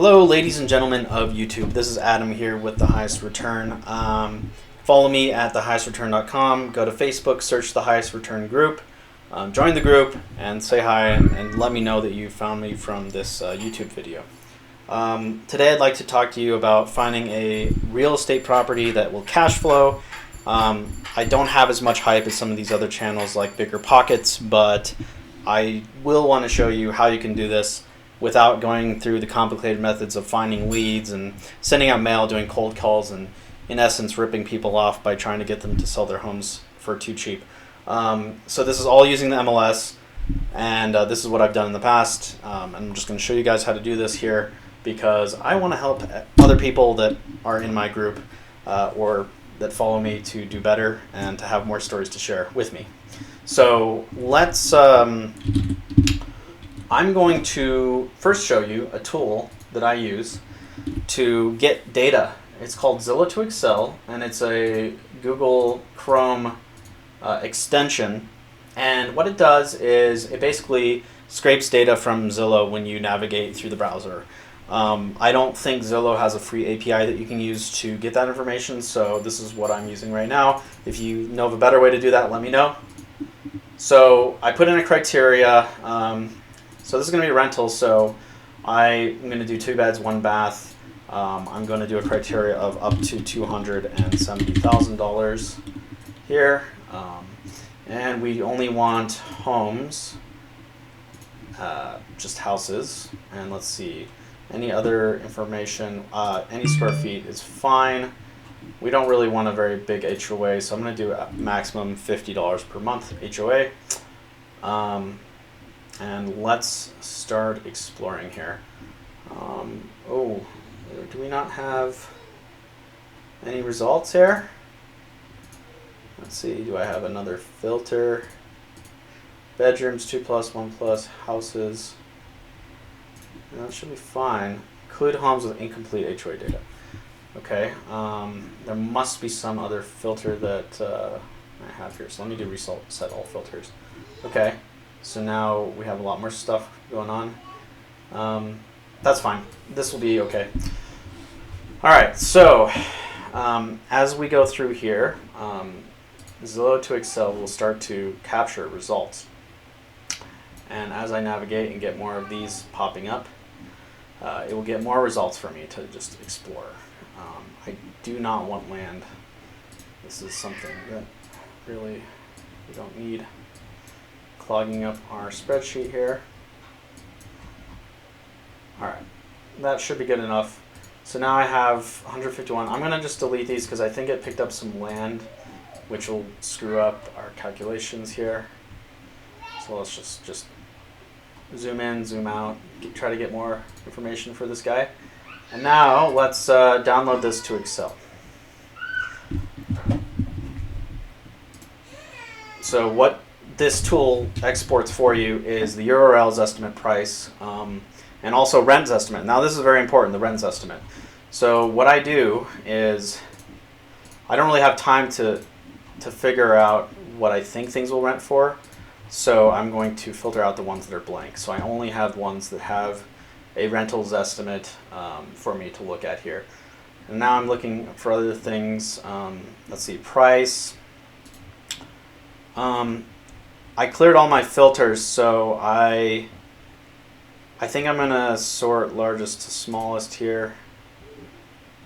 Hello, ladies and gentlemen of YouTube. This is Adam here with The Highest Return. Follow me at thehighestreturn.com. Go to Facebook, search The Highest Return group, join the group, and say hi and let me know that you found me from this YouTube video. Today I'd like to talk to you about finding a real estate property that will cash flow. I don't have as much hype as some of these other channels like Bigger Pockets, but I will want to show you how you can do this without going through the complicated methods of finding leads and sending out mail, doing cold calls, and in essence ripping people off by trying to get them to sell their homes for too cheap. So this is all using the MLS, and this is what I've done in the past. I'm just going to show you guys how to do this here because I want to help other people that are in my group or that follow me to do better and to have more stories to share with me. So let's I'm going to first show you a tool that I use to get data. It's called Zillow To Excel, and it's a Google Chrome extension. And what it does is it basically scrapes data from Zillow when you navigate through the browser. I don't think Zillow has a free API that you can use to get that information, so this is what I'm using right now. If you know of a better way to do that, let me know. So I put in a criteria. So this is going to be a rental, so I'm going to do 2 beds, 1 bath. I'm going to do a criteria of up to $270,000 here. And we only want homes, just houses. And let's see, any other information, any square feet is fine. We don't really want a very big HOA, so I'm going to do a maximum $50 per month HOA. And let's start exploring here. Oh, do we not have any results here? Let's see, do I have another filter? Bedrooms, 2+, 1+, houses. That should be fine. Include homes with incomplete HOA data. Okay, there must be some other filter that I have here. So let me do reset all filters. Okay. So now we have a lot more stuff going on. That's fine. This will be okay. All right, so as we go through here, Zillow To Excel will start to capture results. And as I navigate and get more of these popping up, it will get more results for me to just explore. I do not want land. This is something that really we don't need. Clogging up our spreadsheet here. All right, that should be good enough. So now I have 151. I'm gonna just delete these because I think it picked up some land, which will screw up our calculations here. So let's just zoom in, zoom out, try to get more information for this guy. And now let's download this to Excel. So what this tool exports for you is the URL's estimate price and also rent's estimate. Now this is very important, the rent's estimate. So what I do is I don't really have time to figure out what I think things will rent for. So I'm going to filter out the ones that are blank. So I only have ones that have a rental's estimate for me to look at here. And now I'm looking for other things. Let's see, price. I cleared all my filters, so I think I'm gonna sort largest to smallest here.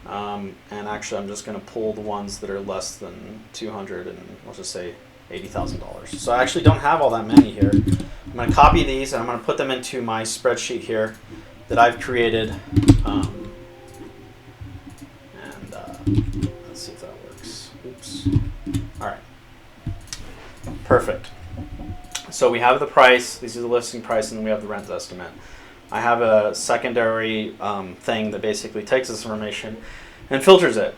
And actually I'm just gonna pull the ones that are less than 200 and let's just say $80,000. So I actually don't have all that many here. I'm gonna copy these and I'm gonna put them into my spreadsheet here that I've created. Let's see if that works. Oops. All right. Perfect. So we have the price, these are the listing price, and then we have the rent estimate. I have a secondary thing that basically takes this information and filters it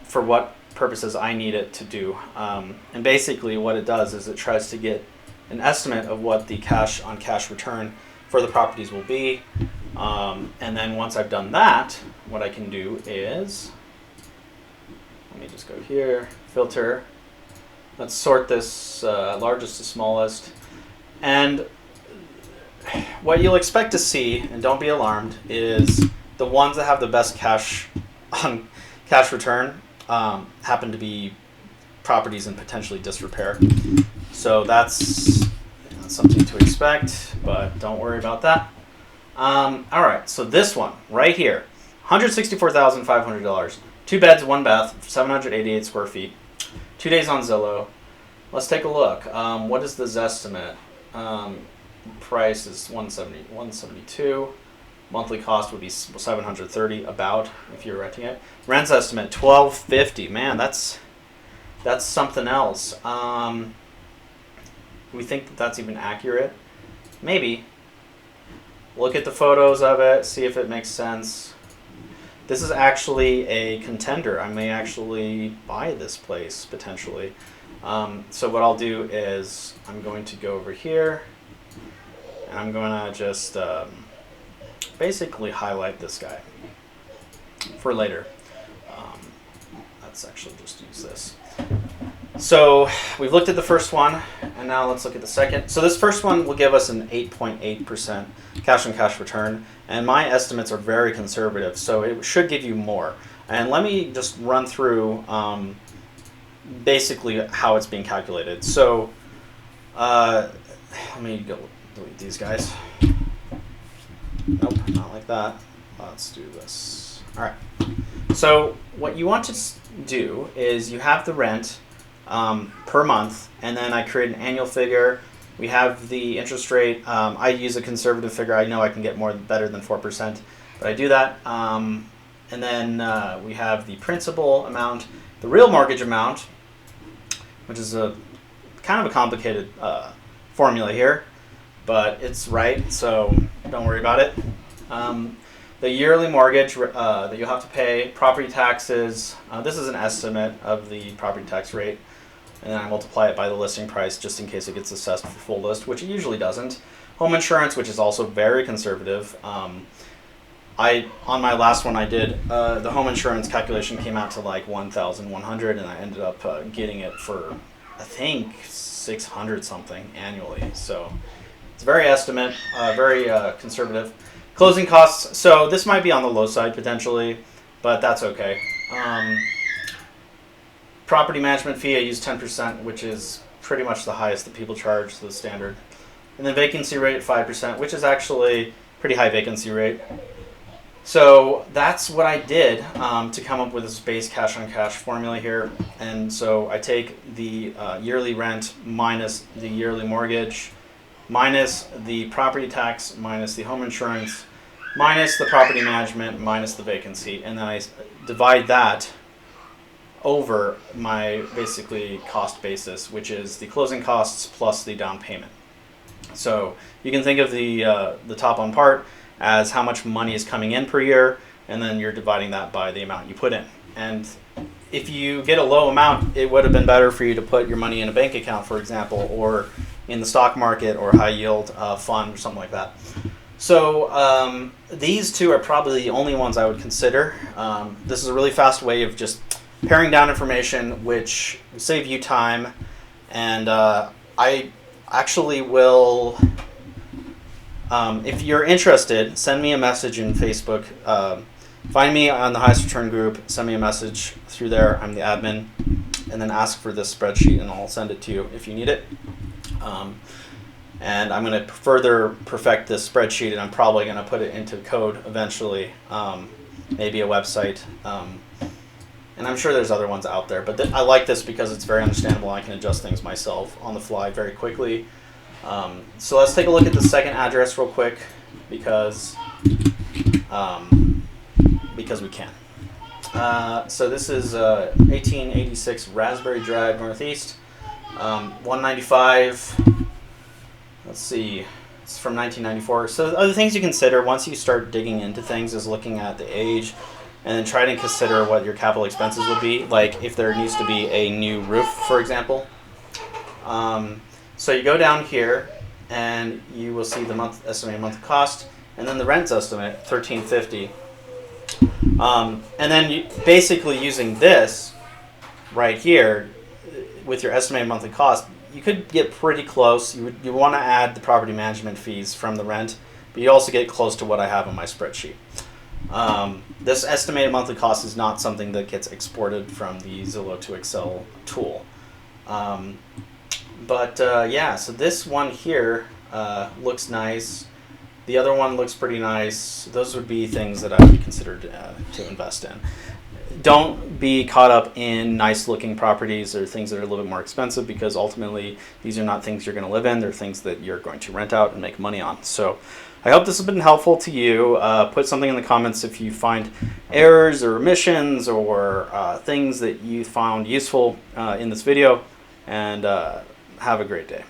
for what purposes I need it to do. And basically what it does is it tries to get an estimate of what the cash on cash return for the properties will be. And then once I've done that, what I can do is, let me just go here, filter. Let's sort this largest to smallest. And what you'll expect to see, and don't be alarmed, is the ones that have the best cash cash return happen to be properties in potentially disrepair. So that's something to expect, but don't worry about that. All right, so this one right here, $164,500, 2 beds, 1 bath, 788 square feet, 2 days on Zillow. Let's take a look. What is the Zestimate? Price is 172. Monthly cost would be 730 about if you're renting it. Rent's estimate 1250. Man, that's something else. We think that that's even accurate. Maybe. Look at the photos of it, see if it makes sense. This is actually a contender. I may actually buy this place potentially. So what I'll do is I'm going to go over here and I'm going to just basically highlight this guy for later. Let's actually just use this. So we've looked at the first one, and now let's look at the second. So this first one will give us an 8.8% cash on cash return, and my estimates are very conservative, so it should give you more. And let me just run through basically how it's being calculated. So let me go delete these guys. Nope, not like that. Let's do this. All right. So what you want to do is you have the rent per month, and then I create an annual figure. We have the interest rate. I use a conservative figure. I know I can get better than 4%, but I do that. And then we have the principal amount, the real mortgage amount, which is a kind of a complicated formula here, but it's right, so don't worry about it. The yearly mortgage that you'll have to pay, property taxes. This is an estimate of the property tax rate, and then I multiply it by the listing price just in case it gets assessed for full list, which it usually doesn't. Home insurance, which is also very conservative. On my last one I did, the home insurance calculation came out to like 1,100, and I ended up getting it for I think 600 something annually. So it's very estimate, very conservative. Closing costs, so this might be on the low side potentially, but that's okay. Property management fee, I use 10%, which is pretty much the highest that people charge, the standard. And then vacancy rate, 5%, which is actually pretty high vacancy rate. So that's what I did to come up with this base cash on cash formula here. And so I take the yearly rent minus the yearly mortgage, minus the property tax, minus the home insurance, minus the property management, minus the vacancy, and then I divide that over my basically cost basis, which is the closing costs plus the down payment. So you can think of the top on part as how much money is coming in per year, and then you're dividing that by the amount you put in. And if you get a low amount, it would have been better for you to put your money in a bank account, for example, or in the stock market or high yield fund or something like that. So these two are probably the only ones I would consider. This is a really fast way of just paring down information, which will save you time. And I actually will, if you're interested, send me a message in Facebook. Find me on the highest return group, send me a message through there. I'm the admin. And then ask for this spreadsheet and I'll send it to you if you need it. And I'm going to further perfect this spreadsheet, and I'm probably going to put it into code eventually, maybe a website. And I'm sure there's other ones out there, but I like this because it's very understandable. I can adjust things myself on the fly very quickly. So let's take a look at the second address real quick because we can. So this is 1886 Raspberry Drive Northeast, 195. Let's see, it's from 1994. So other things you consider once you start digging into things is looking at the age, and then try to consider what your capital expenses would be, like if there needs to be a new roof, for example. So you go down here, and you will see the estimated monthly cost, and then the rent estimate, $1,350. And then basically using this right here with your estimated monthly cost, you could get pretty close. You want to add the property management fees from the rent, but you also get close to what I have on my spreadsheet. This estimated monthly cost is not something that gets exported from the Zillow To Excel tool. Yeah, so this one here looks nice. The other one looks pretty nice. Those would be things that I would be considered to invest in. Don't be caught up in nice looking properties or things that are a little bit more expensive, because ultimately these are not things you're going to live in. They're things that you're going to rent out and make money on. So I hope this has been helpful to you. Put something in the comments if you find errors or omissions or things that you found useful in this video, and have a great day.